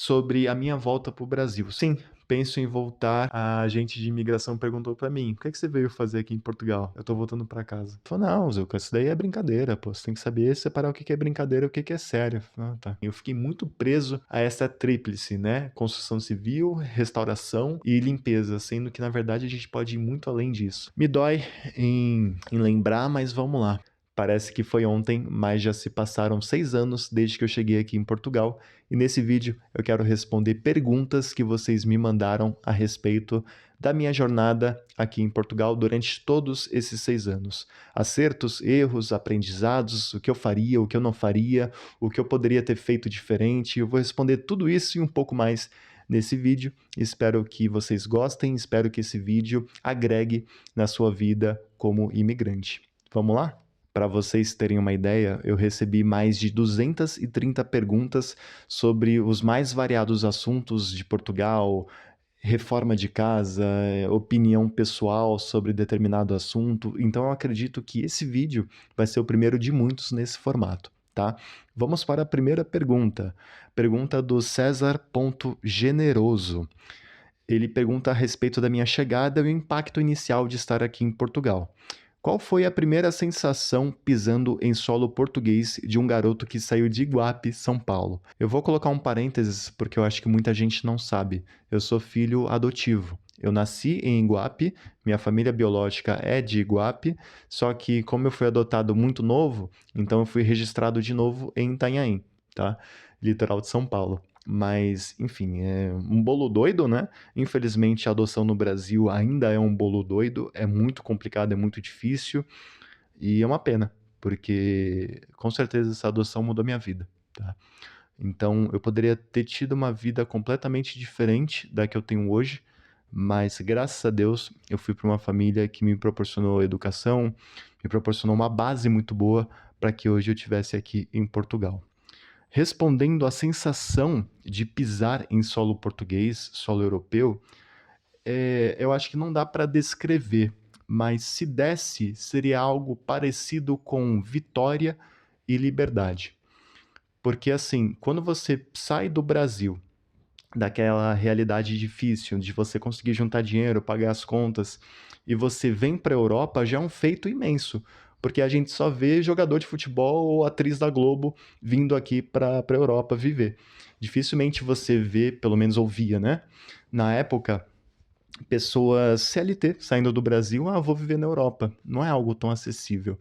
sobre a minha volta para o Brasil. Sim, penso em voltar. A agente de imigração perguntou para mim: "O que é que você veio fazer aqui em Portugal?" "Eu tô voltando para casa." Falou: "Não, Zuca, isso daí é brincadeira, pô. Você tem que saber separar o que que é brincadeira e o que que é sério." Eu falei: "Ah, tá." Eu fiquei muito preso a essa tríplice, né, construção civil, restauração e limpeza, sendo que na verdade a gente pode ir muito além disso. Me dói em lembrar, mas vamos lá. Parece que foi ontem, mas já se passaram 6 anos desde que eu cheguei aqui em Portugal, e nesse vídeo eu quero responder perguntas que vocês me mandaram a respeito da minha jornada aqui em Portugal durante todos esses 6 anos. Acertos, erros, aprendizados, o que eu faria, o que eu não faria, o que eu poderia ter feito diferente. Eu vou responder tudo isso e um pouco mais nesse vídeo. Espero que vocês gostem, espero que esse vídeo agregue na sua vida como imigrante. Vamos lá? Para vocês terem uma ideia, eu recebi mais de 230 perguntas sobre os mais variados assuntos de Portugal, reforma de casa, opinião pessoal sobre determinado assunto. Então eu acredito que esse vídeo vai ser o primeiro de muitos nesse formato, tá? Vamos para a primeira pergunta. Pergunta do César.generoso. Ele pergunta a respeito da minha chegada e o impacto inicial de estar aqui em Portugal. Qual foi a primeira sensação pisando em solo português de um garoto que saiu de Iguape, São Paulo? Eu vou colocar um parênteses porque eu acho que muita gente não sabe. Eu sou filho adotivo. Eu nasci em Iguape, minha família biológica é de Iguape, só que como eu fui adotado muito novo, então eu fui registrado de novo em Itanhaém, tá? Litoral de São Paulo. Mas, enfim, é um bolo doido, né? Infelizmente, a adoção no Brasil ainda é um bolo doido, é muito complicado, é muito difícil, e é uma pena, porque com certeza essa adoção mudou minha vida, tá? Então, eu poderia ter tido uma vida completamente diferente da que eu tenho hoje, mas graças a Deus eu fui para uma família que me proporcionou educação, me proporcionou uma base muito boa para que hoje eu estivesse aqui em Portugal. Respondendo à sensação de pisar em solo português, solo europeu, eu acho que não dá para descrever, mas se desse, seria algo parecido com vitória e liberdade. Porque assim, quando você sai do Brasil, daquela realidade difícil de você conseguir juntar dinheiro, pagar as contas, e você vem para a Europa, já é um feito imenso, porque a gente só vê jogador de futebol ou atriz da Globo vindo aqui para a Europa viver. Dificilmente você vê, pelo menos ouvia, né? Na época, pessoas CLT saindo do Brasil, vou viver na Europa. Não é algo tão acessível.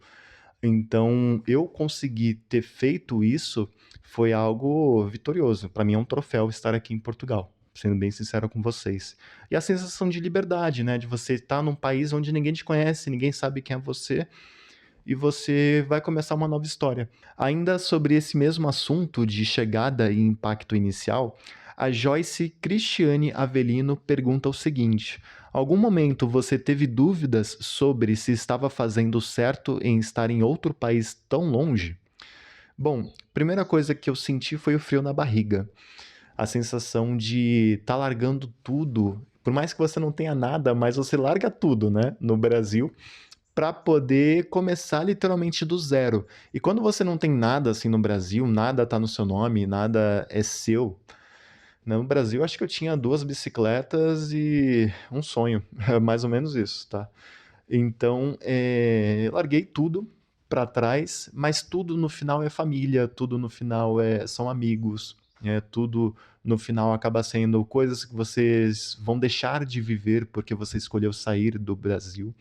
Então, eu conseguir ter feito isso foi algo vitorioso. Para mim é um troféu estar aqui em Portugal, sendo bem sincero com vocês. E a sensação de liberdade, né, de você estar num país onde ninguém te conhece, ninguém sabe quem é você, e você vai começar uma nova história. Ainda sobre esse mesmo assunto de chegada e impacto inicial, a Joyce Cristiane Avelino pergunta o seguinte: algum momento você teve dúvidas sobre se estava fazendo certo em estar em outro país tão longe? Bom, primeira coisa que eu senti foi o frio na barriga. A sensação de estar largando tudo, por mais que você não tenha nada, mas você larga tudo, né, no Brasil, para poder começar literalmente do zero. E quando você não tem nada assim no Brasil, nada tá no seu nome, nada é seu. No Brasil, acho que eu tinha 2 bicicletas e um sonho, mais ou menos isso, tá? Então, larguei tudo para trás, mas tudo no final é família, tudo no final são amigos, tudo no final acaba sendo coisas que vocês vão deixar de viver porque você escolheu sair do Brasil.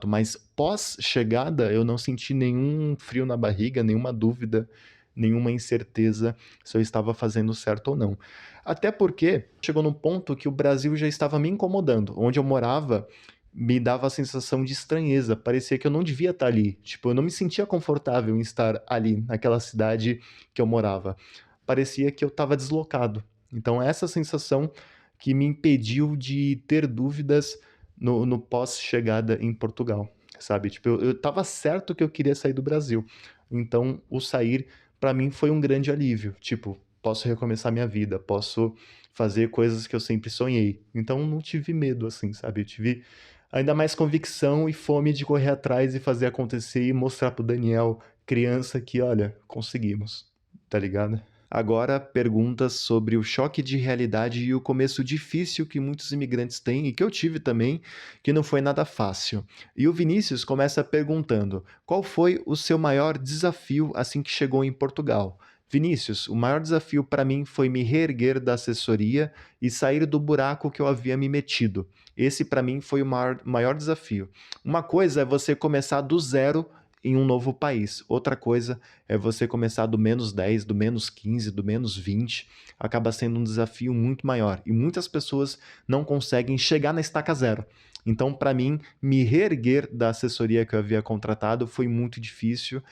Mas pós-chegada, eu não senti nenhum frio na barriga, nenhuma dúvida, nenhuma incerteza se eu estava fazendo certo ou não. Até porque chegou num ponto que o Brasil já estava me incomodando. Onde eu morava, me dava a sensação de estranheza. Parecia que eu não devia estar ali. Tipo, eu não me sentia confortável em estar ali, naquela cidade que eu morava. Parecia que eu estava deslocado. Então, essa sensação que me impediu de ter dúvidas no pós-chegada em Portugal, sabe? Tipo, eu tava certo que eu queria sair do Brasil. Então, o sair, para mim, foi um grande alívio. Tipo, posso recomeçar minha vida, posso fazer coisas que eu sempre sonhei. Então, não tive medo, assim, sabe? Eu tive ainda mais convicção e fome de correr atrás e fazer acontecer e mostrar pro Daniel, criança, que, olha, conseguimos, tá ligado? Agora, perguntas sobre o choque de realidade e o começo difícil que muitos imigrantes têm e que eu tive também, que não foi nada fácil. E o Vinícius começa perguntando: qual foi o seu maior desafio assim que chegou em Portugal? Vinícius, o maior desafio para mim foi me reerguer da assessoria e sair do buraco que eu havia me metido. Esse para mim foi o maior desafio. Uma coisa é você começar do zero em um novo país. Outra coisa é você começar do -10, do -15, do -20. Acaba sendo um desafio muito maior. E muitas pessoas não conseguem chegar na estaca zero. Então, para mim, me reerguer da assessoria que eu havia contratado foi muito difícil,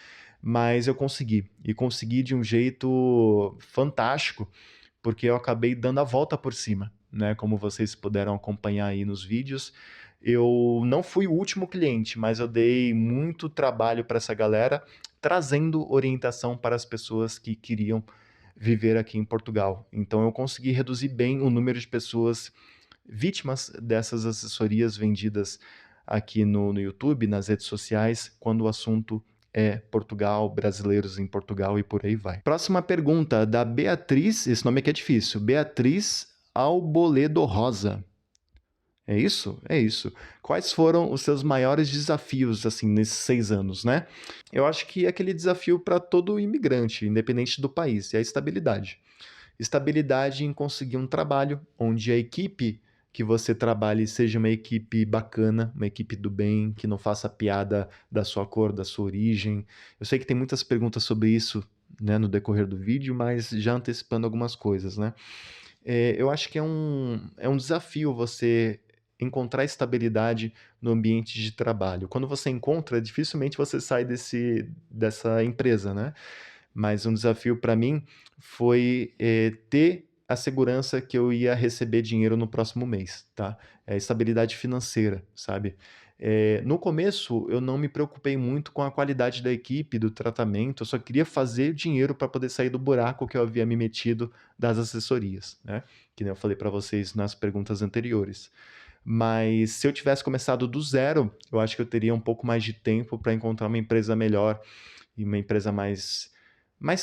mas eu consegui. E consegui de um jeito fantástico, porque eu acabei dando a volta por cima, né? Como vocês puderam acompanhar aí nos vídeos. Eu não fui o último cliente, mas eu dei muito trabalho para essa galera, trazendo orientação para as pessoas que queriam viver aqui em Portugal. Então eu consegui reduzir bem o número de pessoas vítimas dessas assessorias vendidas aqui no YouTube, nas redes sociais, quando o assunto é Portugal, brasileiros em Portugal e por aí vai. Próxima pergunta da Beatriz, esse nome aqui é difícil, Beatriz Alboledo Rosa. É isso? É isso. Quais foram os seus maiores desafios, assim, nesses 6 anos, né? Eu acho que é aquele desafio para todo imigrante, independente do país, é a estabilidade. Estabilidade em conseguir um trabalho onde a equipe que você trabalhe seja uma equipe bacana, uma equipe do bem, que não faça piada da sua cor, da sua origem. Eu sei que tem muitas perguntas sobre isso, né, no decorrer do vídeo, mas já antecipando algumas coisas, né? Eu acho que é um desafio você encontrar estabilidade no ambiente de trabalho. Quando você encontra, dificilmente você sai dessa empresa, né? Mas um desafio para mim foi ter a segurança que eu ia receber dinheiro no próximo mês, tá? Estabilidade financeira, sabe? No começo, eu não me preocupei muito com a qualidade da equipe, do tratamento, eu só queria fazer dinheiro para poder sair do buraco que eu havia me metido das assessorias, né? Que nem eu falei para vocês nas perguntas anteriores. Mas se eu tivesse começado do zero, eu acho que eu teria um pouco mais de tempo para encontrar uma empresa melhor e uma empresa mais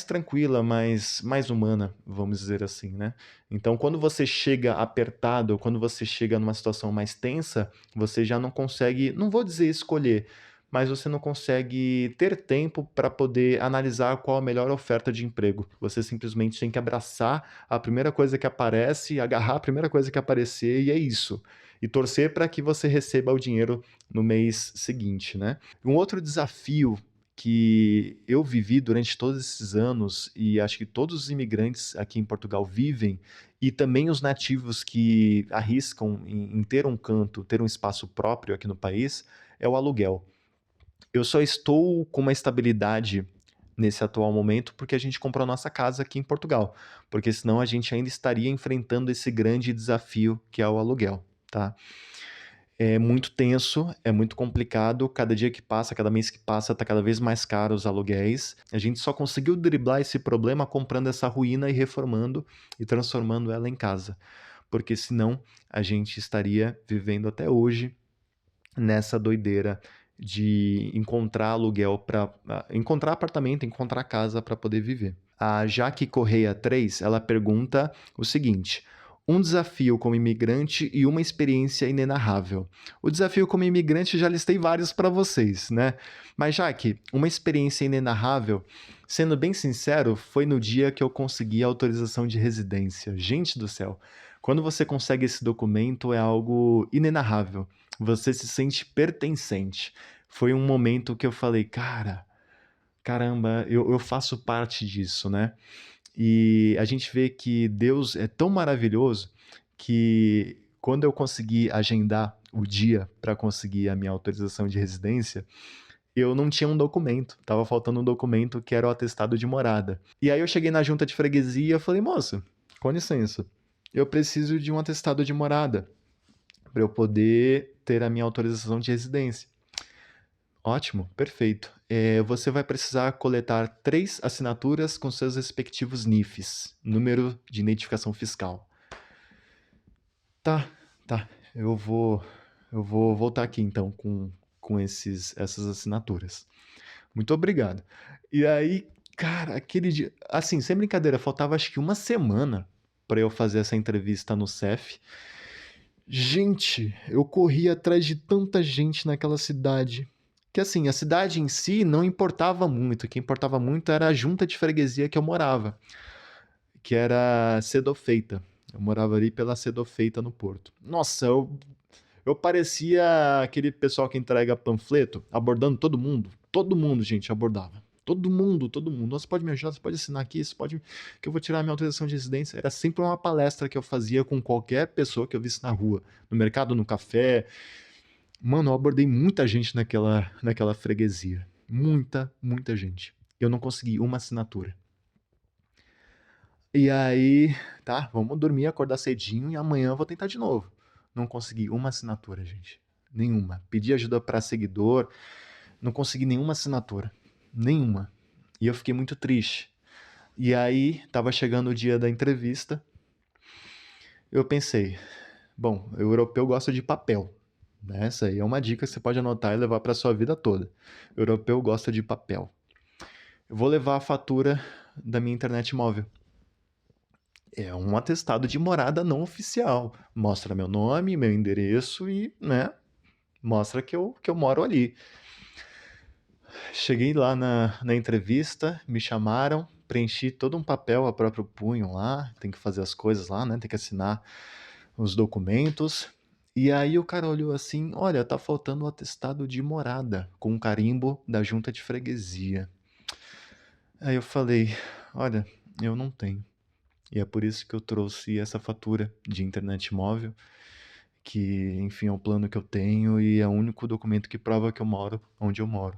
tranquila, mais humana, vamos dizer assim, né? Então, quando você chega apertado, quando você chega numa situação mais tensa, você já não consegue, não vou dizer escolher, mas você não consegue ter tempo para poder analisar qual a melhor oferta de emprego. Você simplesmente tem que abraçar a primeira coisa que aparece, agarrar a primeira coisa que aparecer e é isso. E torcer para que você receba o dinheiro no mês seguinte, né? Um outro desafio que eu vivi durante todos esses anos, e acho que todos os imigrantes aqui em Portugal vivem, e também os nativos que arriscam em ter um canto, ter um espaço próprio aqui no país, é o aluguel. Eu só estou com uma estabilidade nesse atual momento porque a gente comprou a nossa casa aqui em Portugal, porque senão a gente ainda estaria enfrentando esse grande desafio que é o aluguel, tá? É muito tenso, é muito complicado. Cada dia que passa, cada mês que passa, tá cada vez mais caro os aluguéis. A gente só conseguiu driblar esse problema comprando essa ruína e reformando e transformando ela em casa. Porque senão a gente estaria vivendo até hoje nessa doideira de encontrar aluguel para encontrar apartamento, encontrar casa para poder viver. A Jaque Correia 3, ela pergunta o seguinte: um desafio como imigrante e uma experiência inenarrável. O desafio como imigrante já listei vários para vocês, né? Mas Jaque, uma experiência inenarrável, sendo bem sincero, foi no dia que eu consegui a autorização de residência. Gente do céu, quando você consegue esse documento é algo inenarrável. Você se sente pertencente. Foi um momento que eu falei, cara, caramba, eu faço parte disso, né? E a gente vê que Deus é tão maravilhoso que quando eu consegui agendar o dia para conseguir a minha autorização de residência, eu não tinha um documento, tava faltando um documento que era o atestado de morada. E aí eu cheguei na junta de freguesia e falei, moça, com licença, eu preciso de um atestado de morada para eu poder ter a minha autorização de residência. Ótimo, perfeito. Você vai precisar coletar 3 assinaturas com seus respectivos NIFs, número de identificação fiscal. Tá, tá. Eu vou voltar aqui então com essas assinaturas. Muito obrigado. E aí, Cara, aquele dia, assim, sem brincadeira, faltava acho que uma semana pra eu fazer essa entrevista no CEF. Gente, eu corri atrás de tanta gente naquela cidade. Que assim, a cidade em si não importava muito. O que importava muito era a junta de freguesia que eu morava, que era Sedofeita. Eu morava ali pela Sedofeita no Porto. Nossa, eu parecia aquele pessoal que entrega panfleto, abordando todo mundo. Todo mundo, gente, abordava. Todo mundo, todo mundo. Nossa, pode me ajudar, você pode assinar aqui, você pode. Que eu vou tirar minha autorização de residência. Era sempre uma palestra que eu fazia com qualquer pessoa que eu visse na rua. No mercado, no café. Mano, eu abordei muita gente naquela freguesia. Muita, muita gente. Eu não consegui uma assinatura. E aí, tá, vamos dormir, acordar cedinho e amanhã eu vou tentar de novo. Não consegui uma assinatura, gente. Nenhuma. Pedi ajuda pra seguidor, não consegui nenhuma assinatura. Nenhuma. E eu fiquei muito triste. E aí, tava chegando o dia da entrevista, eu pensei, bom, o europeu gosta de papel. Né? Essa aí é uma dica que você pode anotar e levar pra sua vida toda. O europeu gosta de papel. Eu vou levar a fatura da minha internet móvel. É um atestado de morada não oficial. Mostra meu nome, meu endereço e, né, mostra que eu moro ali. Cheguei lá na entrevista, me chamaram, preenchi todo um papel a próprio punho lá, tem que fazer as coisas lá, né, tem que assinar os documentos. E aí o cara olhou assim, olha, tá faltando o atestado de morada, com um carimbo da junta de freguesia. Aí eu falei, olha, eu não tenho. E é por isso que eu trouxe essa fatura de internet móvel, que, enfim, é o plano que eu tenho e é o único documento que prova que eu moro onde eu moro.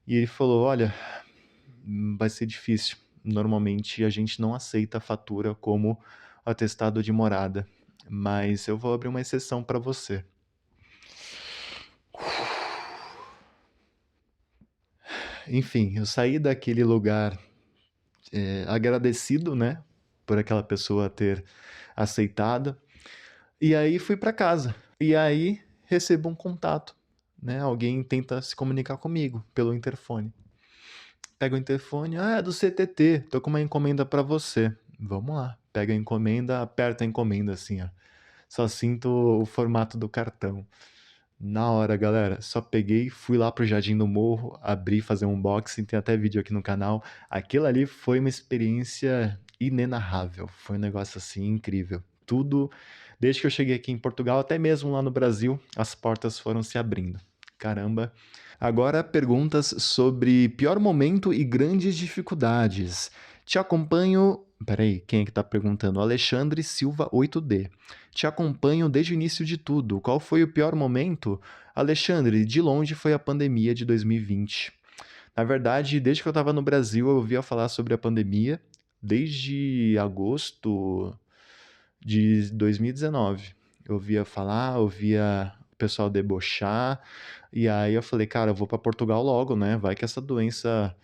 E ele falou: olha, vai ser difícil. Normalmente a gente não aceita a fatura como atestado de morada, mas eu vou abrir uma exceção para você. Enfim, eu saí daquele lugar agradecido, né, por aquela pessoa ter aceitado. E aí fui para casa. E aí recebo um contato, né? Alguém tenta se comunicar comigo pelo interfone. Pega o interfone, é do CTT, tô com uma encomenda para você. Vamos lá. Pega a encomenda, aperta a encomenda assim, ó. Só sinto o formato do cartão. Na hora, galera, só peguei, fui lá pro Jardim do Morro, abri, fazer um unboxing, tem até vídeo aqui no canal. Aquilo ali foi uma experiência inenarrável, foi um negócio assim incrível. Tudo, desde que eu cheguei aqui em Portugal, até mesmo lá no Brasil, as portas foram se abrindo. Caramba. Agora, perguntas sobre pior momento e grandes dificuldades. Te acompanho. Peraí, quem é que tá perguntando? Alexandre Silva 8D. Te acompanho desde o início de tudo. Qual foi o pior momento? Alexandre, de longe foi a pandemia de 2020. Na verdade, desde que eu estava no Brasil, eu ouvia falar sobre a pandemia desde agosto de 2019. Eu ouvia falar, ouvia o pessoal debochar, e aí eu falei, cara, eu vou para Portugal logo, né? Vai que essa doença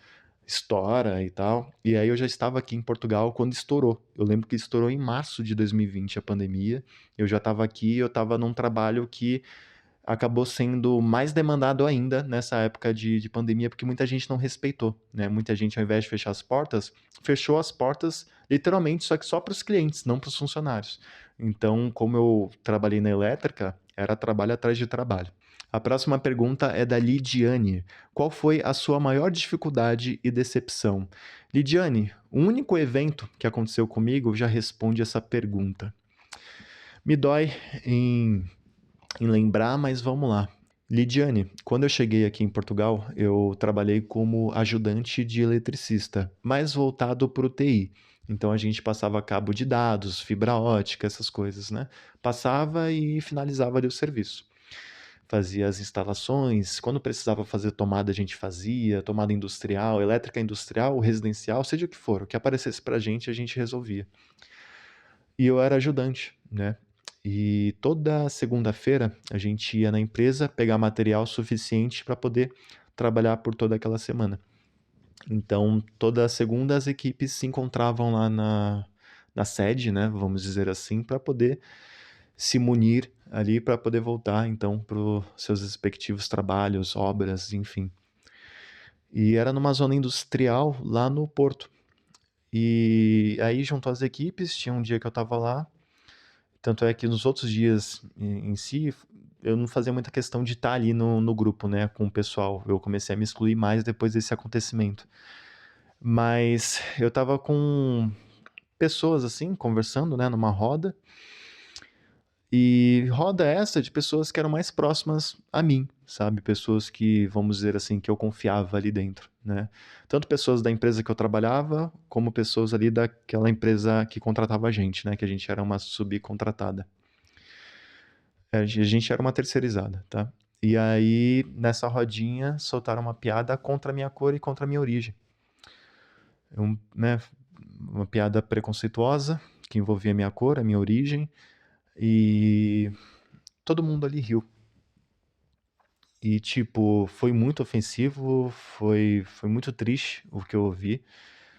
estoura e tal. E aí eu já estava aqui em Portugal quando estourou. Eu lembro que estourou em março de 2020 a pandemia. Eu já estava aqui, eu estava num trabalho que acabou sendo mais demandado ainda nessa época de pandemia, porque muita gente não respeitou, né? Muita gente, ao invés de fechar as portas, fechou as portas literalmente, só que só para os clientes, não para os funcionários. Então, como eu trabalhei na elétrica, era trabalho atrás de trabalho. A próxima pergunta é da Lidiane. Qual foi a sua maior dificuldade e decepção? Lidiane, o único evento que aconteceu comigo já responde essa pergunta. Me dói em lembrar, mas vamos lá. Lidiane, quando eu cheguei aqui em Portugal, eu trabalhei como ajudante de eletricista, mais voltado para o TI. Então a gente passava cabo de dados, fibra ótica, essas coisas, né? Passava e finalizava ali o serviço. Fazia as instalações, quando precisava fazer tomada, a gente fazia, tomada industrial, elétrica industrial, residencial, seja o que for, o que aparecesse pra gente, a gente resolvia. E eu era ajudante, né? E toda segunda-feira a gente ia na empresa pegar material suficiente para poder trabalhar por toda aquela semana. Então, toda segunda as equipes se encontravam lá na sede, né? Vamos dizer assim, para poder se munir ali para poder voltar então para os seus respectivos trabalhos, obras, enfim. E era numa zona industrial lá no Porto. E aí juntou as equipes, tinha um dia que eu tava lá, tanto é que nos outros dias em si, eu não fazia muita questão de estar ali no grupo, né, com o pessoal. Eu comecei a me excluir mais depois desse acontecimento. Mas eu tava com pessoas assim, conversando, né, numa roda. E roda essa de pessoas que eram mais próximas a mim, sabe? Pessoas que, vamos dizer assim, que eu confiava ali dentro, né? Tanto pessoas da empresa que eu trabalhava, como pessoas ali daquela empresa que contratava a gente, né? Que a gente era uma subcontratada. A gente era uma terceirizada, tá? E aí, nessa rodinha, soltaram uma piada contra a minha cor e contra a minha origem. Né, uma piada preconceituosa, que envolvia a minha cor, a minha origem, e todo mundo ali riu. E, tipo, foi muito ofensivo, foi muito triste o que eu ouvi.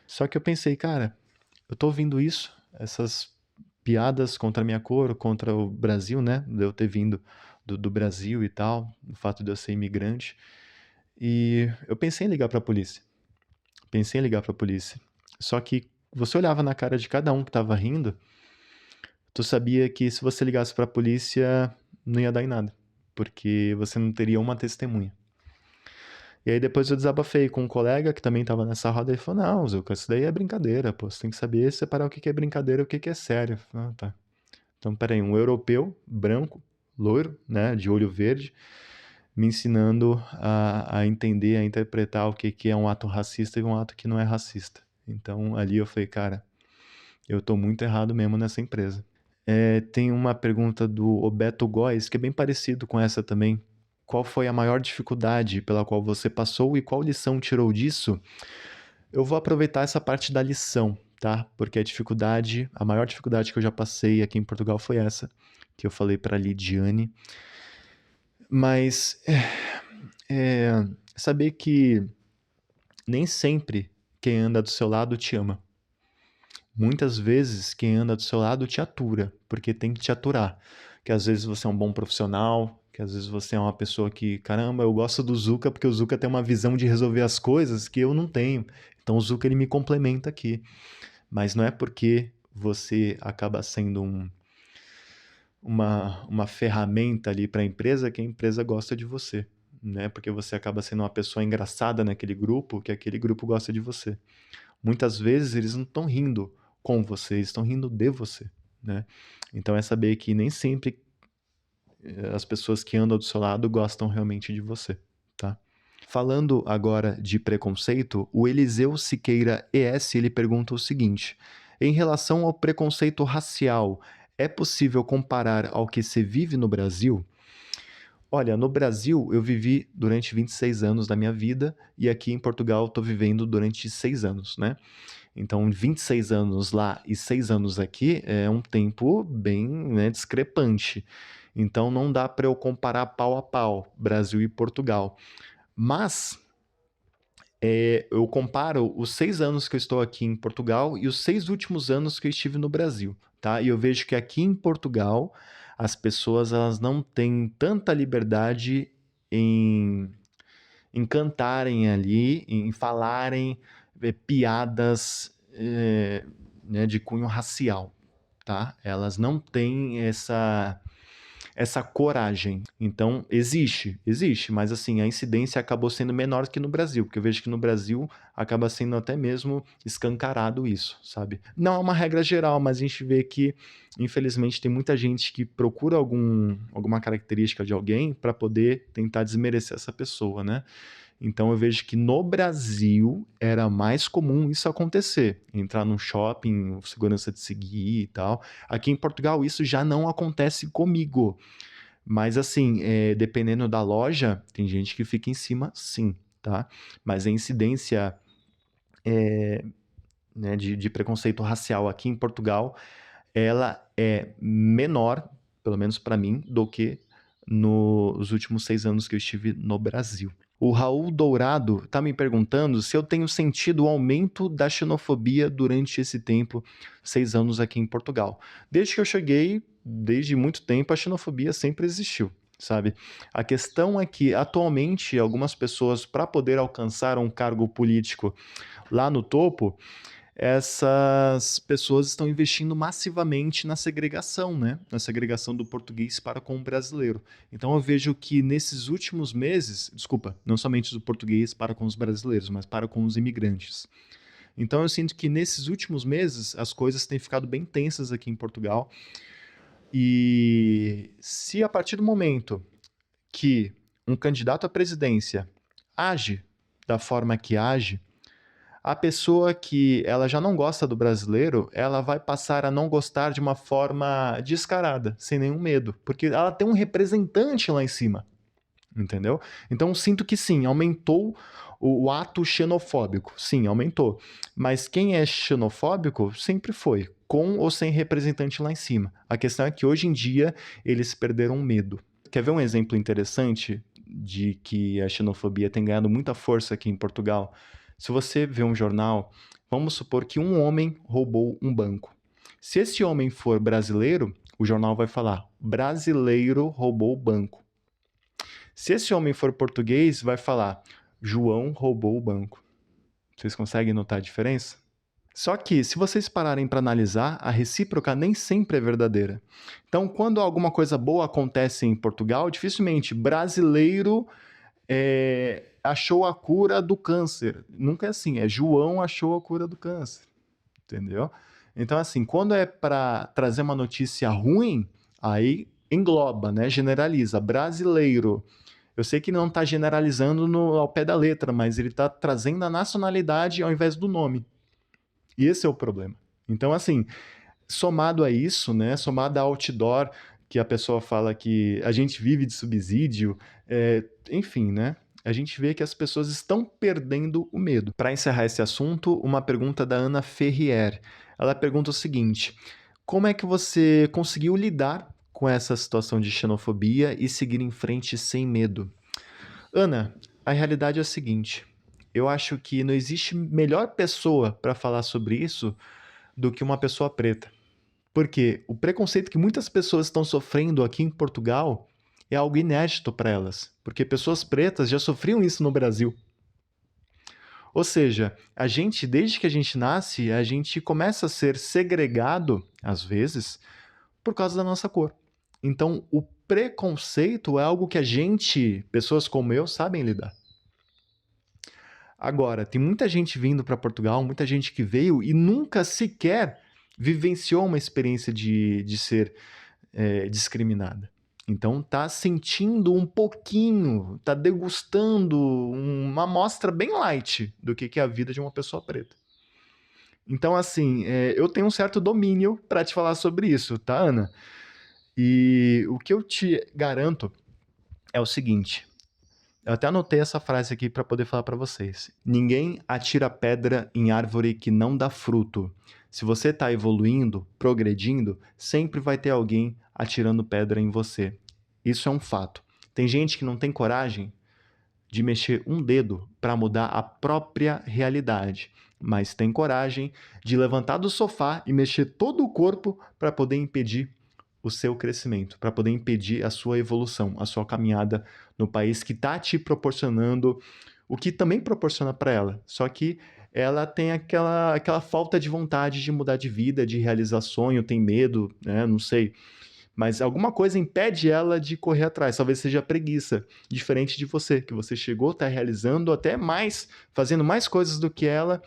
Só que eu pensei, cara, eu tô ouvindo isso, essas piadas contra a minha cor, contra o Brasil, né? De eu ter vindo do Brasil e tal, o fato de eu ser imigrante. E eu pensei em ligar pra polícia. Pensei em ligar pra polícia. Só que você olhava na cara de cada um que tava rindo, tu sabia que se você ligasse pra polícia, não ia dar em nada. Porque você não teria uma testemunha. E aí depois eu desabafei com um colega que também tava nessa roda e falou, não, Zuca, isso daí é brincadeira, pô, você tem que saber separar o que é brincadeira e o que é sério. Eu falei, ah, tá. Então, peraí, um europeu, branco, loiro, né, de olho verde, me ensinando a entender, a interpretar o que é um ato racista e um ato que não é racista. Então, ali eu falei, cara, eu tô muito errado mesmo nessa empresa. Tem uma pergunta do Obeto Góes, que é bem parecido com essa também. Qual foi a maior dificuldade pela qual você passou e qual lição tirou disso? Eu vou aproveitar essa parte da lição, tá? Porque a maior dificuldade que eu já passei aqui em Portugal foi essa, que eu falei para Lidiane. Mas saber que nem sempre quem anda do seu lado te ama. Muitas vezes quem anda do seu lado te atura, porque tem que te aturar. Que às vezes você é um bom profissional, que às vezes você é uma pessoa que, caramba, eu gosto do Zuka porque o Zuka tem uma visão de resolver as coisas que eu não tenho. Então o Zuka ele me complementa aqui. Mas não é porque você acaba sendo uma ferramenta ali para a empresa que a empresa gosta de você. Né? Porque você acaba sendo uma pessoa engraçada naquele grupo que aquele grupo gosta de você. Muitas vezes eles não estão rindo com você, eles estão rindo de você, né? Então é saber que nem sempre as pessoas que andam do seu lado gostam realmente de você, tá? Falando agora de preconceito, o Eliseu Siqueira ES ele pergunta o seguinte: em relação ao preconceito racial, é possível comparar ao que se vive no Brasil? Olha, no Brasil eu vivi durante 26 anos da minha vida e aqui em Portugal estou vivendo durante 6 anos, né? Então, 26 anos lá e 6 anos aqui é um tempo bem, né, discrepante. Então, não dá para eu comparar pau a pau Brasil e Portugal. Mas eu comparo os 6 anos que eu estou aqui em Portugal e os 6 últimos anos que eu estive no Brasil, tá? E eu vejo que aqui em Portugal as pessoas elas não têm tanta liberdade em cantarem ali, em falarem piadas né, de cunho racial, tá? Elas não têm essa coragem. Então, existe, mas assim, a incidência acabou sendo menor que no Brasil, porque eu vejo que no Brasil acaba sendo até mesmo escancarado isso, sabe? Não é uma regra geral, mas a gente vê que, infelizmente, tem muita gente que procura alguma característica de alguém para poder tentar desmerecer essa pessoa, né? Então eu vejo que no Brasil era mais comum isso acontecer, entrar num shopping, segurança de seguir e tal. Aqui em Portugal isso já não acontece comigo. Mas assim, dependendo da loja, tem gente que fica em cima, sim, tá? Mas a incidência né, de preconceito racial aqui em Portugal, ela é menor, pelo menos para mim, do que nos últimos 6 anos que eu estive no Brasil. O Raul Dourado está me perguntando se eu tenho sentido o aumento da xenofobia durante esse tempo, 6 anos aqui em Portugal. Desde que eu cheguei, desde muito tempo, a xenofobia sempre existiu. sabe? A questão é que, atualmente, algumas pessoas, para poder alcançar um cargo político lá no topo, essas pessoas estão investindo massivamente na segregação, né? Na segregação do português para com o brasileiro. Então eu vejo que nesses últimos meses, desculpa, não somente do português para com os brasileiros, mas para com os imigrantes. Então eu sinto que nesses últimos meses as coisas têm ficado bem tensas aqui em Portugal. E se a partir do momento que um candidato à presidência age da forma que age, a pessoa que ela já não gosta do brasileiro, ela vai passar a não gostar de uma forma descarada, sem nenhum medo, porque ela tem um representante lá em cima, entendeu? Então sinto que sim, aumentou o ato xenofóbico, sim, aumentou. Mas quem é xenofóbico sempre foi, com ou sem representante lá em cima. A questão é que hoje em dia eles perderam medo. Quer ver um exemplo interessante de que a xenofobia tem ganhado muita força aqui em Portugal? Se você vê um jornal, vamos supor que um homem roubou um banco. Se esse homem for brasileiro, o jornal vai falar: brasileiro roubou o banco. Se esse homem for português, vai falar: João roubou o banco. Vocês conseguem notar a diferença? Só que, se vocês pararem para analisar, a recíproca nem sempre é verdadeira. Então, quando alguma coisa boa acontece em Portugal, dificilmente brasileiro achou a cura do câncer. Nunca é assim, é João achou a cura do câncer. Entendeu? Então, assim, quando é para trazer uma notícia ruim, aí engloba, né? Generaliza. Brasileiro. Eu sei que não está generalizando ao pé da letra, mas ele está trazendo a nacionalidade ao invés do nome. E esse é o problema. Então, assim, somado a isso, né? Somado a outdoor, que a pessoa fala que a gente vive de subsídio, enfim, né? A gente vê que as pessoas estão perdendo o medo. Para encerrar esse assunto, uma pergunta da Ana Ferrier. Ela pergunta o seguinte: como é que você conseguiu lidar com essa situação de xenofobia e seguir em frente sem medo? Ana, a realidade é a seguinte: eu acho que não existe melhor pessoa para falar sobre isso do que uma pessoa preta. Porque o preconceito que muitas pessoas estão sofrendo aqui em Portugal é algo inédito para elas, porque pessoas pretas já sofriam isso no Brasil. Ou seja, a gente, desde que a gente nasce, a gente começa a ser segregado, às vezes, por causa da nossa cor. Então, o preconceito é algo que a gente, pessoas como eu, sabem lidar. Agora, tem muita gente vindo para Portugal, muita gente que veio e nunca sequer vivenciou uma experiência de ser discriminada. Então tá sentindo um pouquinho, tá degustando uma amostra bem light do que é a vida de uma pessoa preta. Então, assim, eu tenho um certo domínio para te falar sobre isso, tá, Ana? E o que eu te garanto é o seguinte: eu até anotei essa frase aqui para poder falar para vocês. Ninguém atira pedra em árvore que não dá fruto. Se você está evoluindo, progredindo, sempre vai ter alguém atirando pedra em você. Isso é um fato. Tem gente que não tem coragem de mexer um dedo para mudar a própria realidade, mas tem coragem de levantar do sofá e mexer todo o corpo para poder impedir o seu crescimento, para poder impedir a sua evolução, a sua caminhada no país que está te proporcionando o que também proporciona para ela. Só que ela tem aquela falta de vontade de mudar de vida, de realizar sonho, tem medo, né? Não sei. Mas alguma coisa impede ela de correr atrás. Talvez seja preguiça, diferente de você, que você chegou, está realizando até mais, fazendo mais coisas do que ela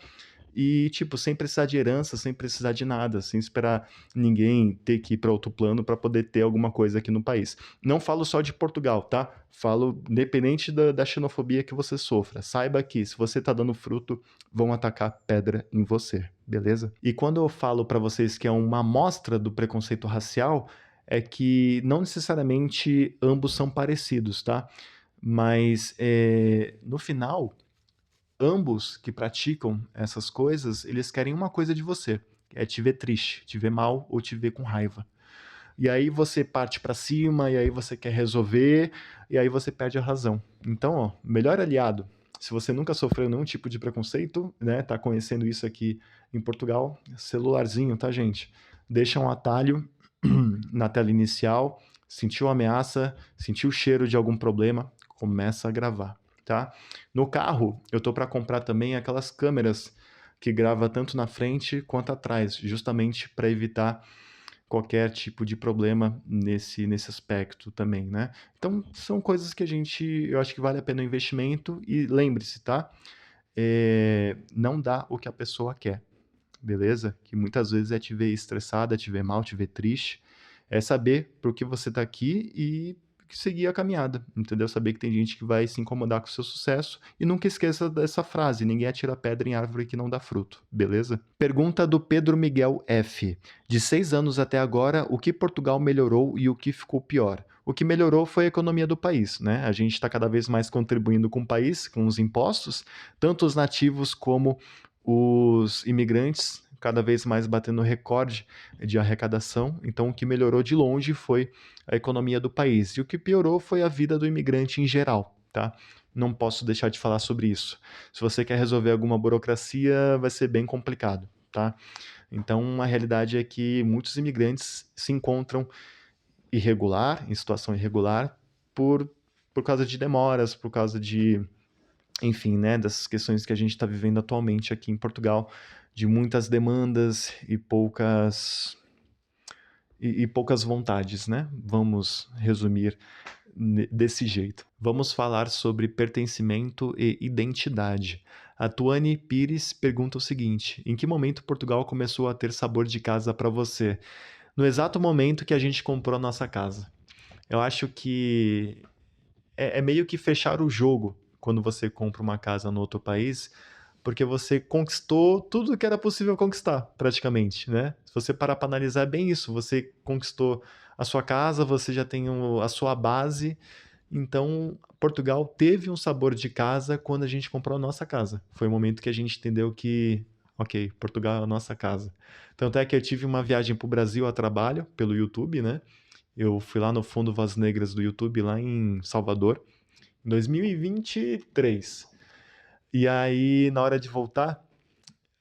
e, tipo, sem precisar de herança, sem precisar de nada, sem esperar ninguém ter que ir para outro plano para poder ter alguma coisa aqui no país. Não falo só de Portugal, tá? Falo independente da xenofobia que você sofra. Saiba que se você tá dando fruto, vão atacar pedra em você, beleza? E quando eu falo para vocês que é uma amostra do preconceito racial, é que não necessariamente ambos são parecidos, tá? Mas no final, ambos que praticam essas coisas, eles querem uma coisa de você, é te ver triste, te ver mal ou te ver com raiva. E aí você parte pra cima, e aí você quer resolver, e aí você perde a razão. Então, ó, melhor aliado, se você nunca sofreu nenhum tipo de preconceito, né, tá conhecendo isso aqui em Portugal, celularzinho, tá, gente? Deixa um atalho na tela inicial, Sentiu ameaça, sentiu o cheiro de algum problema, começa a gravar, tá? No carro, eu tô para comprar também aquelas câmeras que grava tanto na frente quanto atrás, justamente para evitar qualquer tipo de problema nesse aspecto também, né? Então, são coisas que eu acho que vale a pena o investimento e lembre-se, tá? Não dá o que a pessoa quer, beleza? Que muitas vezes é te ver estressada, te ver mal, te ver triste. É saber por que você tá aqui e seguir a caminhada, entendeu? Saber que tem gente que vai se incomodar com o seu sucesso e nunca esqueça dessa frase: ninguém atira pedra em árvore que não dá fruto, beleza? Pergunta do Pedro Miguel F. De 6 anos até agora, o que Portugal melhorou e o que ficou pior? O que melhorou foi a economia do país, né? A gente está cada vez mais contribuindo com o país, com os impostos, tanto os nativos como os imigrantes, cada vez mais batendo recorde de arrecadação. Então, o que melhorou de longe foi a economia do país. E o que piorou foi a vida do imigrante em geral, tá? Não posso deixar de falar sobre isso. Se você quer resolver alguma burocracia, vai ser bem complicado, tá? Então, a realidade é que muitos imigrantes se encontram em situação irregular, por causa de demoras, por causa de, enfim, né, dessas questões que a gente está vivendo atualmente aqui em Portugal, de muitas demandas e poucas vontades, né? Vamos resumir desse jeito. Vamos falar sobre pertencimento e identidade. A Tuane Pires pergunta o seguinte: em que momento Portugal começou a ter sabor de casa para você? No exato momento que a gente comprou a nossa casa. Eu acho que é meio que fechar o jogo quando você compra uma casa no outro país, porque você conquistou tudo que era possível conquistar, praticamente, né? Se você parar para analisar, é bem isso. Você conquistou a sua casa, você já tem a sua base. Então, Portugal teve um sabor de casa quando a gente comprou a nossa casa. Foi o momento que a gente entendeu que, ok, Portugal é a nossa casa. Tanto é que eu tive uma viagem para o Brasil a trabalho, pelo YouTube, né? Eu fui lá no Fundo Vozes Negras do YouTube, lá em Salvador, em 2023. E aí, na hora de voltar,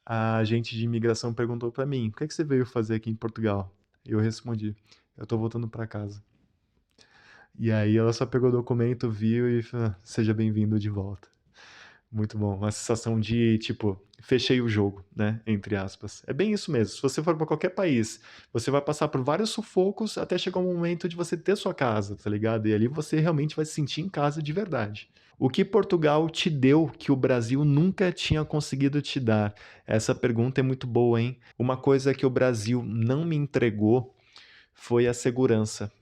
a agente de imigração perguntou para mim: o que é que você veio fazer aqui em Portugal? Eu respondi: eu tô voltando para casa. E aí ela só pegou o documento, viu e falou: seja bem-vindo de volta. Muito bom. Uma sensação de, tipo, fechei o jogo, né? Entre aspas. É bem isso mesmo. Se você for para qualquer país, você vai passar por vários sufocos até chegar um momento de você ter sua casa, tá ligado? E ali você realmente vai se sentir em casa de verdade. O que Portugal te deu que o Brasil nunca tinha conseguido te dar? Essa pergunta é muito boa, hein? Uma coisa que o Brasil não me entregou foi a segurança.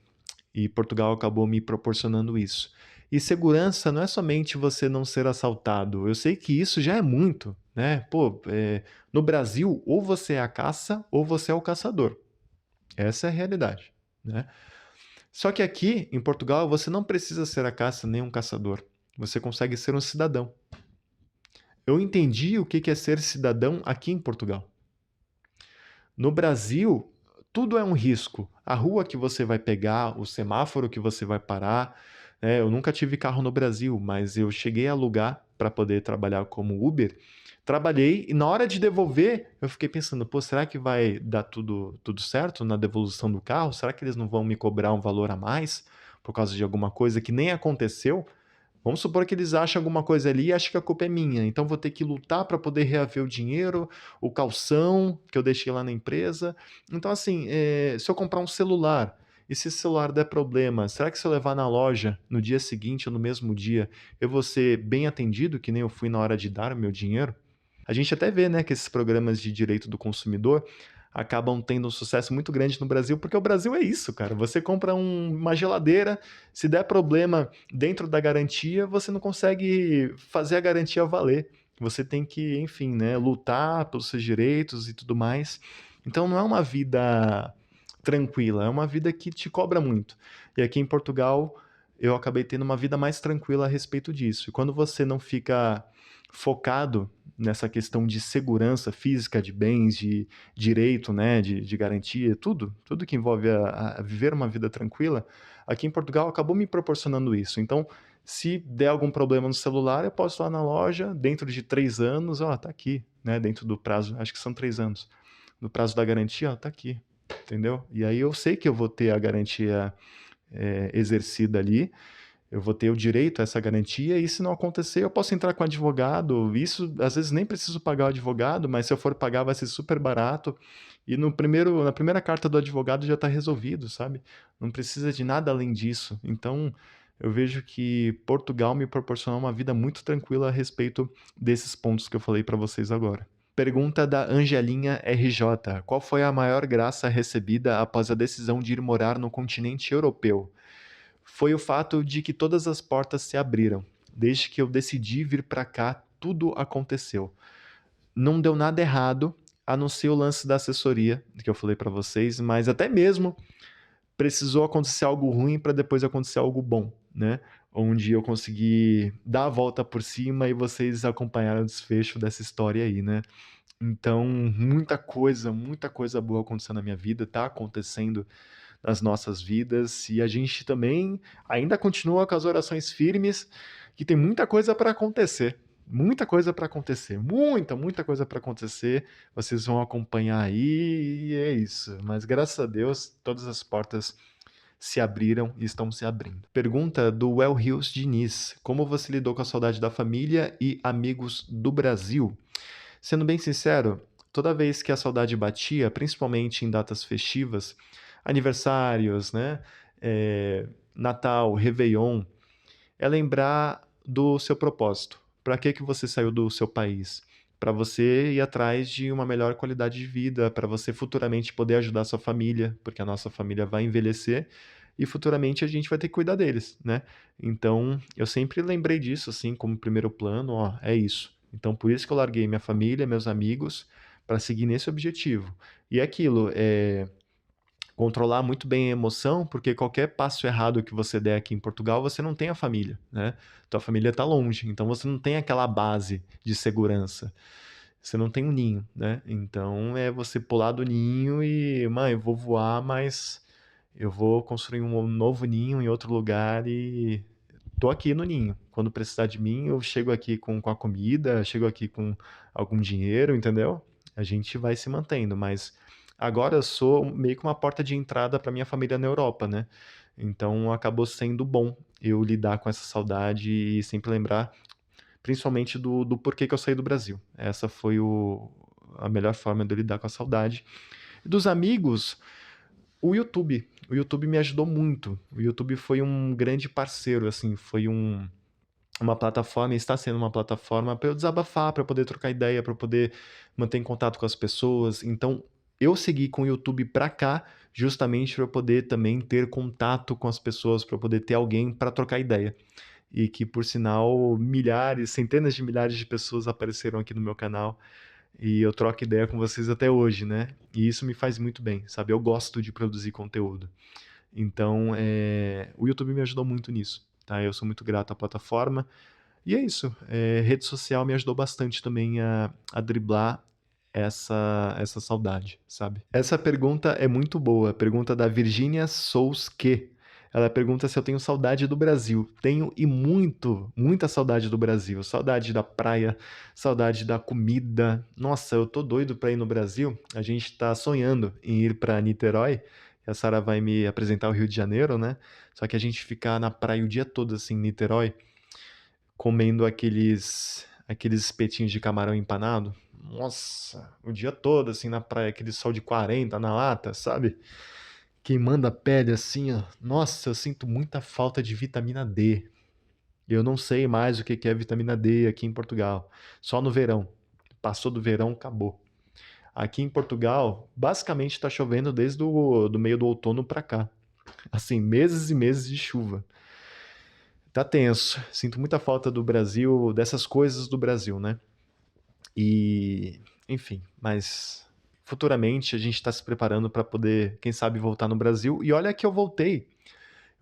E Portugal acabou me proporcionando isso. E segurança não é somente você não ser assaltado. Eu sei que isso já é muito, né? Pô, no Brasil, ou você é a caça ou você é o caçador. Essa é a realidade, né? Só que aqui, em Portugal, você não precisa ser a caça nem um caçador. Você consegue ser um cidadão. Eu entendi o que é ser cidadão aqui em Portugal. No Brasil, tudo é um risco. A rua que você vai pegar, o semáforo que você vai parar. Eu nunca tive carro no Brasil, mas eu cheguei a alugar para poder trabalhar como Uber. Trabalhei e na hora de devolver, eu fiquei pensando, pô, será que vai dar tudo certo na devolução do carro? Será que eles não vão me cobrar um valor a mais por causa de alguma coisa que nem aconteceu? Vamos supor que eles acham alguma coisa ali e acham que a culpa é minha. Então vou ter que lutar para poder reaver o dinheiro, o calção que eu deixei lá na empresa. Então, assim, se eu comprar um celular e se esse celular der problema, será que se eu levar na loja no dia seguinte ou no mesmo dia, eu vou ser bem atendido, que nem eu fui na hora de dar o meu dinheiro? A gente até vê, né, que esses programas de direito do consumidor acabam tendo um sucesso muito grande no Brasil, porque o Brasil é isso, cara. Você compra uma geladeira, se der problema dentro da garantia, você não consegue fazer a garantia valer. Você tem que, enfim, né, lutar pelos seus direitos e tudo mais. Então não é uma vida tranquila, é uma vida que te cobra muito. E aqui em Portugal, eu acabei tendo uma vida mais tranquila a respeito disso. E quando você não fica focado nessa questão de segurança física de bens, de direito, né, de garantia, tudo que envolve a viver uma vida tranquila, aqui em Portugal acabou me proporcionando isso. Então, se der algum problema no celular, eu posso ir lá na loja, dentro de 3 anos, ó, tá aqui, né, dentro do prazo, acho que são 3 anos, no prazo da garantia, ó, tá aqui, entendeu? E aí eu sei que eu vou ter a garantia exercida ali, eu vou ter o direito a essa garantia, e se não acontecer, eu posso entrar com advogado. Isso, às vezes, nem preciso pagar o advogado, mas se eu for pagar, vai ser super barato. E na primeira carta do advogado já está resolvido, sabe? Não precisa de nada além disso. Então, eu vejo que Portugal me proporcionou uma vida muito tranquila a respeito desses pontos que eu falei para vocês agora. Pergunta da Angelinha RJ. Qual foi a maior graça recebida após a decisão de ir morar no continente europeu? Foi o fato de que todas as portas se abriram. Desde que eu decidi vir para cá, tudo aconteceu. Não deu nada errado, a não ser o lance da assessoria, que eu falei para vocês, mas até mesmo precisou acontecer algo ruim para depois acontecer algo bom, né? Onde eu consegui dar a volta por cima e vocês acompanharam o desfecho dessa história aí, né? Então, muita coisa boa aconteceu na minha vida, tá acontecendo nas nossas vidas, e a gente também ainda continua com as orações firmes, que tem muita coisa para acontecer. Muita coisa para acontecer, muita coisa para acontecer. Vocês vão acompanhar aí, e é isso. Mas graças a Deus, todas as portas se abriram e estão se abrindo. Pergunta do Well Rios Diniz: como você lidou com a saudade da família e amigos do Brasil? Sendo bem sincero, toda vez que a saudade batia, principalmente em datas festivas, aniversários, né? Natal, Réveillon, é lembrar do seu propósito. Para que você saiu do seu país? Para você ir atrás de uma melhor qualidade de vida, para você futuramente poder ajudar a sua família, porque a nossa família vai envelhecer e futuramente a gente vai ter que cuidar deles, né? Então, eu sempre lembrei disso, assim, como primeiro plano, ó, é isso. Então, por isso que eu larguei minha família, meus amigos, para seguir nesse objetivo. E é aquilo, controlar muito bem a emoção, porque qualquer passo errado que você der aqui em Portugal, você não tem a família, né? Tua família está longe, então você não tem aquela base de segurança. Você não tem um ninho, né? Então é você pular do ninho e, mãe, eu vou voar, mas eu vou construir um novo ninho em outro lugar e tô aqui no ninho. Quando precisar de mim, eu chego aqui com a comida, chego aqui com algum dinheiro, entendeu? A gente vai se mantendo, mas agora eu sou meio que uma porta de entrada para minha família na Europa, né? Então acabou sendo bom eu lidar com essa saudade e sempre lembrar, principalmente do porquê que eu saí do Brasil. Essa foi a melhor forma de eu lidar com a saudade. E dos amigos, o YouTube. O YouTube me ajudou muito. O YouTube foi um grande parceiro, assim, foi uma plataforma, está sendo uma plataforma para eu desabafar, para poder trocar ideia, para poder manter em contato com as pessoas. Então, eu segui com o YouTube para cá, justamente para eu poder também ter contato com as pessoas, para poder ter alguém para trocar ideia. E que, por sinal, milhares, centenas de milhares de pessoas apareceram aqui no meu canal e eu troco ideia com vocês até hoje, né? E isso me faz muito bem, sabe? Eu gosto de produzir conteúdo. Então, o YouTube me ajudou muito nisso, tá? Eu sou muito grato à plataforma. E é isso. Rede social me ajudou bastante também a driblar essa saudade, sabe? Essa pergunta é muito boa. Pergunta da Virgínia Sousque. Ela pergunta se eu tenho saudade do Brasil. Tenho e muita saudade do Brasil. Saudade da praia, saudade da comida. Nossa, eu tô doido pra ir no Brasil. A gente tá sonhando em ir pra Niterói. A Sara vai me apresentar o Rio de Janeiro, né? Só que a gente ficar na praia o dia todo assim em Niterói, comendo aqueles espetinhos de camarão empanado. Nossa, o dia todo assim na praia, aquele sol de 40 na lata, sabe? Queimando a pele assim, ó. Nossa, eu sinto muita falta de vitamina D. Eu não sei mais o que que é vitamina D aqui em Portugal. Só no verão. Passou do verão, acabou. Aqui em Portugal, basicamente está chovendo desde do meio do outono para cá. Assim, meses e meses de chuva. Tá tenso. Sinto muita falta do Brasil, dessas coisas do Brasil, né? E, enfim, mas futuramente a gente está se preparando para poder, quem sabe, voltar no Brasil. E olha que eu voltei.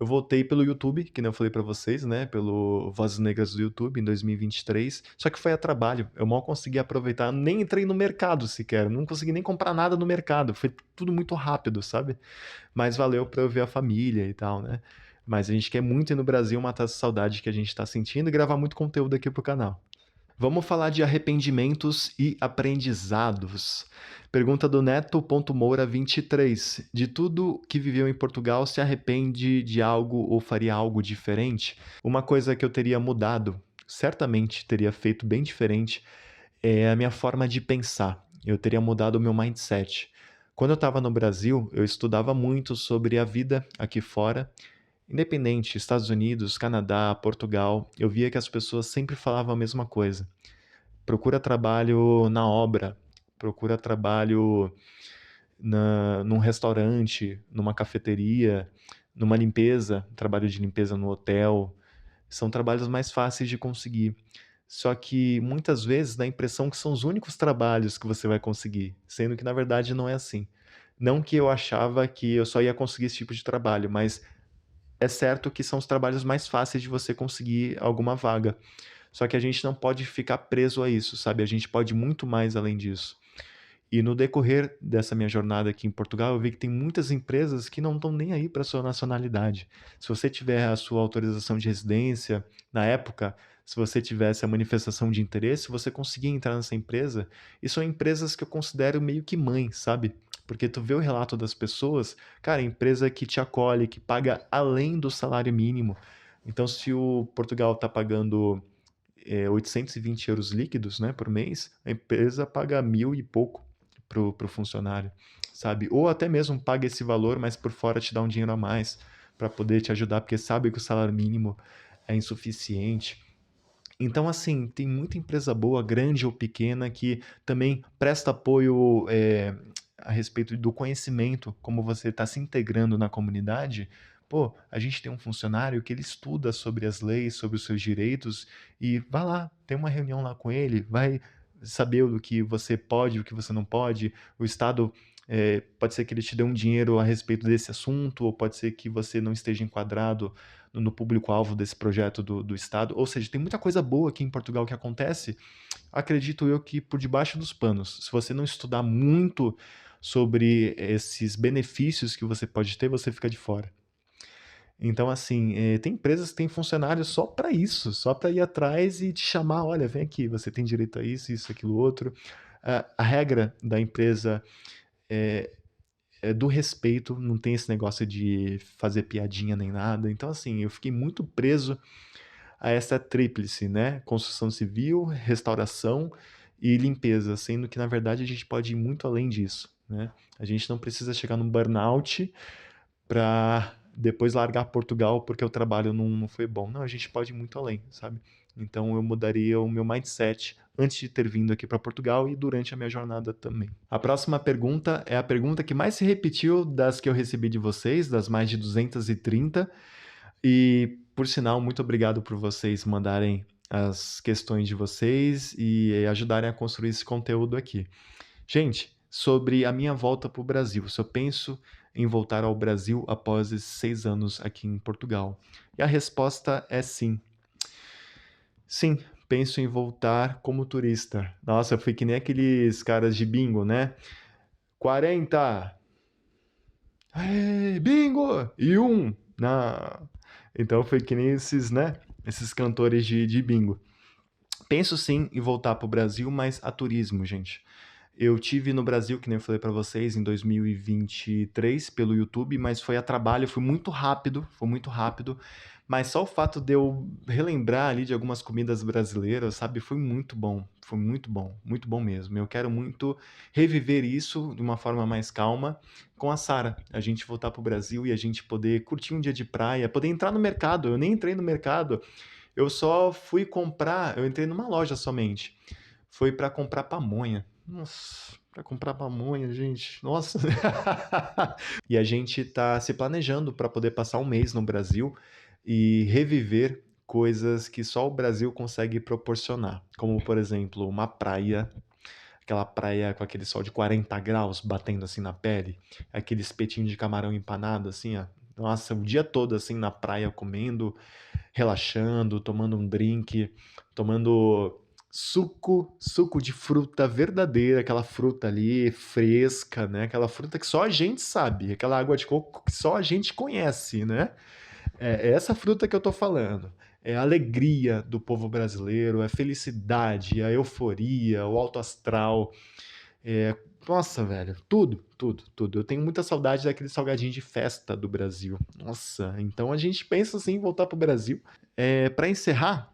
Eu voltei pelo YouTube, que nem eu falei para vocês, né? Pelo Vozes Negras do YouTube em 2023. Só que foi a trabalho. Eu mal consegui aproveitar, nem entrei no mercado sequer. Não consegui nem comprar nada no mercado. Foi tudo muito rápido, sabe? Mas valeu para eu ver a família e tal, né? Mas a gente quer muito ir no Brasil matar essa saudade que a gente tá sentindo e gravar muito conteúdo aqui pro canal. Vamos falar de arrependimentos e aprendizados. Pergunta do Neto.moura23. De tudo que viveu em Portugal, se arrepende de algo ou faria algo diferente? Uma coisa que eu teria mudado, certamente teria feito bem diferente, é a minha forma de pensar. Eu teria mudado o meu mindset. Quando eu estava no Brasil, eu estudava muito sobre a vida aqui fora. Independente, Estados Unidos, Canadá, Portugal, eu via que as pessoas sempre falavam a mesma coisa. Procura trabalho na obra, procura trabalho num restaurante, numa cafeteria, numa limpeza, trabalho de limpeza no hotel. São trabalhos mais fáceis de conseguir. Só que muitas vezes dá a impressão que são os únicos trabalhos que você vai conseguir, sendo que na verdade não é assim. Não que eu achava que eu só ia conseguir esse tipo de trabalho, mas é certo que são os trabalhos mais fáceis de você conseguir alguma vaga. Só que a gente não pode ficar preso a isso, sabe? A gente pode ir muito mais além disso. E no decorrer dessa minha jornada aqui em Portugal, eu vi que tem muitas empresas que não estão nem aí para sua nacionalidade. Se você tiver a sua autorização de residência, na época, se você tivesse a manifestação de interesse, você conseguia entrar nessa empresa. E são empresas que eu considero meio que mãe, sabe? Porque tu vê o relato das pessoas, cara, empresa que te acolhe, que paga além do salário mínimo. Então, se o Portugal está pagando 820 euros líquidos, né, por mês, a empresa paga 1.000 e pouco pro funcionário, sabe? Ou até mesmo paga esse valor, mas por fora te dá um dinheiro a mais para poder te ajudar, porque sabe que o salário mínimo é insuficiente. Então, assim, tem muita empresa boa, grande ou pequena, que também presta apoio a respeito do conhecimento, como você está se integrando na comunidade. Pô, a gente tem um funcionário que ele estuda sobre as leis, sobre os seus direitos, e vai lá, tem uma reunião lá com ele, vai saber o que você pode, o que você não pode. O Estado, pode ser que ele te dê um dinheiro a respeito desse assunto, ou pode ser que você não esteja enquadrado no público-alvo desse projeto do Estado. Ou seja, tem muita coisa boa aqui em Portugal que acontece, acredito eu que por debaixo dos panos. Se você não estudar muito sobre esses benefícios que você pode ter, você fica de fora. Então, assim, tem empresas que têm funcionários só para isso, só para ir atrás e te chamar, olha, vem aqui, você tem direito a isso, aquilo, outro. A regra da empresa é do respeito, não tem esse negócio de fazer piadinha nem nada. Então, assim, eu fiquei muito preso a essa tríplice, né? Construção civil, restauração e limpeza, sendo que na verdade a gente pode ir muito além disso, né? A gente não precisa chegar num burnout para depois largar Portugal porque o trabalho não foi bom. Não, a gente pode ir muito além, sabe? Então eu mudaria o meu mindset antes de ter vindo aqui para Portugal e durante a minha jornada também. A próxima pergunta é a pergunta que mais se repetiu das que eu recebi de vocês, das mais de 230. E, por sinal, muito obrigado por vocês mandarem as questões de vocês e ajudarem a construir esse conteúdo aqui. Gente, sobre a minha volta para o Brasil, se eu penso em voltar ao Brasil após esses 6 anos aqui em Portugal. E a resposta é sim. Sim, penso em voltar como turista. Nossa, eu fui que nem aqueles caras de bingo, né? 40. Ei, bingo! E um. Não. Então foi que nem esses, né? Esses cantores de bingo. Penso sim em voltar para o Brasil, mas a turismo, gente. Eu tive no Brasil, que nem eu falei para vocês, em 2023 pelo YouTube, mas foi a trabalho, foi muito rápido. Mas só o fato de eu relembrar ali de algumas comidas brasileiras, sabe, foi muito bom mesmo. Eu quero muito reviver isso de uma forma mais calma com a Sara. A gente voltar pro Brasil e a gente poder curtir um dia de praia, poder entrar no mercado. Eu nem entrei no mercado, eu só fui comprar, eu entrei numa loja somente. Foi para comprar pamonha. Nossa, para comprar pamonha, gente. Nossa. E a gente tá se planejando para poder passar um mês no Brasil e reviver coisas que só o Brasil consegue proporcionar, como por exemplo, uma praia, aquela praia com aquele sol de 40 graus batendo assim na pele, aquele espetinho de camarão empanado assim, ó. Nossa, o dia todo assim na praia comendo, relaxando, tomando um drink, tomando suco de fruta verdadeira, aquela fruta ali fresca, né? Aquela fruta que só a gente sabe, aquela água de coco que só a gente conhece, né? É essa fruta que eu tô falando. É a alegria do povo brasileiro, é felicidade, a euforia, o alto astral. É, nossa, velho, tudo, tudo, tudo. Eu tenho muita saudade daquele salgadinho de festa do Brasil. Nossa, então a gente pensa assim em voltar pro Brasil. Para encerrar,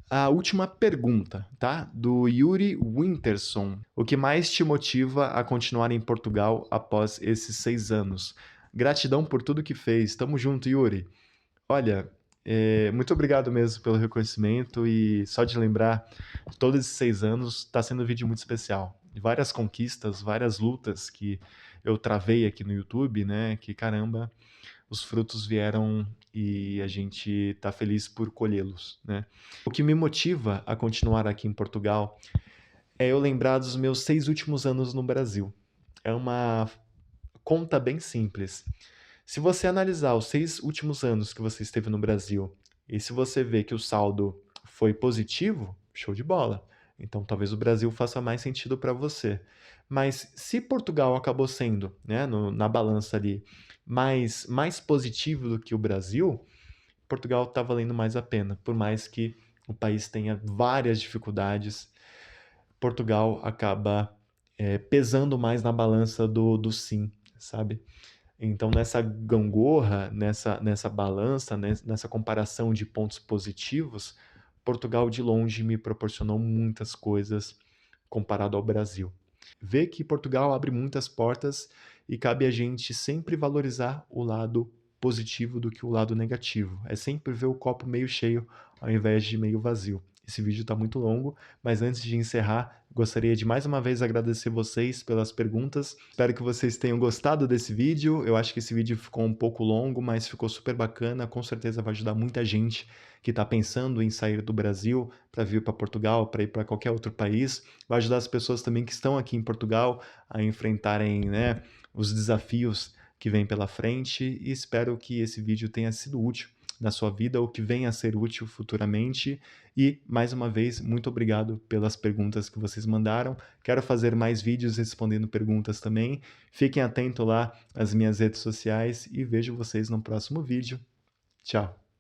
a última pergunta, tá? Do Yuri Winterson. O que mais te motiva a continuar em Portugal após esses 6 anos? Gratidão por tudo que fez. Tamo junto, Yuri. Olha, muito obrigado mesmo pelo reconhecimento e só de lembrar de todos esses 6 anos, está sendo um vídeo muito especial. Várias conquistas, várias lutas que eu travei aqui no YouTube, né? Que caramba, os frutos vieram e a gente está feliz por colhê-los, né? O que me motiva a continuar aqui em Portugal é eu lembrar dos meus 6 últimos anos no Brasil. É uma conta bem simples. Se você analisar os 6 últimos anos que você esteve no Brasil e se você vê que o saldo foi positivo, show de bola. Então talvez o Brasil faça mais sentido para você. Mas se Portugal acabou sendo, né, na balança ali, mais positivo do que o Brasil, Portugal está valendo mais a pena. Por mais que o país tenha várias dificuldades, Portugal acaba pesando mais na balança do sim, sabe? Então, nessa gangorra, nessa balança, nessa comparação de pontos positivos, Portugal de longe me proporcionou muitas coisas comparado ao Brasil. Ver que Portugal abre muitas portas e cabe a gente sempre valorizar o lado positivo do que o lado negativo. É sempre ver o copo meio cheio ao invés de meio vazio. Esse vídeo está muito longo, mas antes de encerrar, gostaria de mais uma vez agradecer vocês pelas perguntas. Espero que vocês tenham gostado desse vídeo. Eu acho que esse vídeo ficou um pouco longo, mas ficou super bacana. Com certeza vai ajudar muita gente que está pensando em sair do Brasil para vir para Portugal, para ir para qualquer outro país. Vai ajudar as pessoas também que estão aqui em Portugal a enfrentarem, né, os desafios que vêm pela frente. E espero que esse vídeo tenha sido útil na sua vida ou que venha a ser útil futuramente. E, mais uma vez, muito obrigado pelas perguntas que vocês mandaram. Quero fazer mais vídeos respondendo perguntas também. Fiquem atentos lá às minhas redes sociais e vejo vocês no próximo vídeo. Tchau!